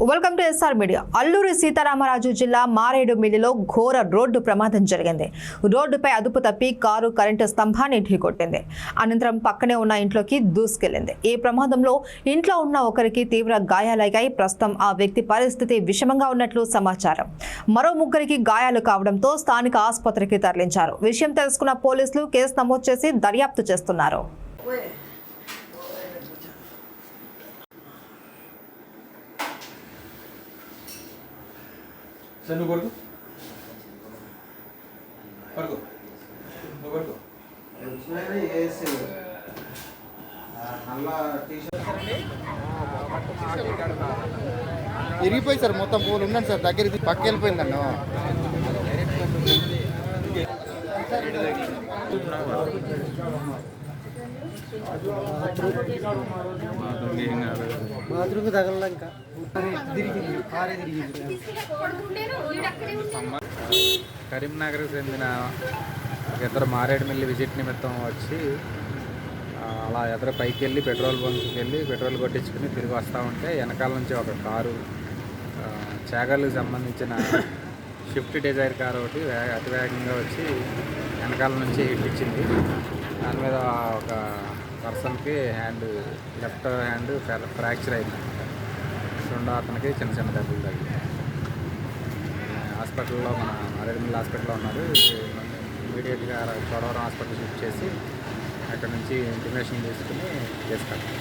Welcome to SR media. Alluri Sitaramaraju జిల్లా మారేడుమిల్లిలో ఘోర రోడ్డు ప్రమాదం జరిగింది. రోడ్డుపై అదుపు తప్పి కారు కరెంటు స్తంభాన్ని ఢీకొట్టింది. అనంతరం పక్కనే ఉన్న ఇంట్లోకి దూసుకెళ్లింది. ఈ ప్రమాదంలో ఇంట్లో ఉన్న ఒకరికి తీవ్ర గాయాలయ్యాయి. ప్రస్తుతం ఆ వ్యక్తి పరిస్థితి విషమంగా ఉన్నట్లు సమాచారం. మరో ముగ్గురికి గాయాలు కావడంతో స్థానిక ఆసుపత్రికి తరలించారు. విషయం తెలుసుకున్న పోలీసులు కేసు నమోదు చేసి దర్యాప్తు చేస్తున్నారు. Sen no gordo? Gordo. No gordo. ఇరిగిపోయి సార్ మొత్తం పూలు ఉన్నాను సార్ దగ్గరికి పక్క వెళ్ళిపోయిందన్న బాత్రూమ్ తగల ఇంకా కరీంనగర్కి చెందిన ఇద్దరు మారేడుమిల్లి విజిట్ నిమిత్తం వచ్చి అలా ఎదురు పైకి వెళ్ళి పెట్రోల్ బంక్కి వెళ్ళి పెట్రోల్ కొట్టించుకుని తిరిగి వస్తూ ఉంటే వెనకాల నుంచి ఒక కారు చేగళ్ళకి సంబంధించిన స్విఫ్ట్ డిజైర్ కారు ఒకటి అతి వేగంగా వచ్చి వెనకాల నుంచి హిట్ ఇచ్చింది. దాని మీద ఒక పర్సన్కి లెఫ్ట్ హ్యాండ్ ఫ్రాక్చర్ అయింది. రెండో అతనికి చిన్న చిన్న దెబ్బలు తగ్గింది. హాస్పిటల్లో మన మారేడుమిల్లి హాస్పిటల్లో ఉన్నారు. ఇమీడియట్గా చోడవరం హాస్పిటల్ షిఫ్ట్ చేసి అక్కడ నుంచి ఇంటిమేషన్ తీసుకుని చేసుకుంటాం.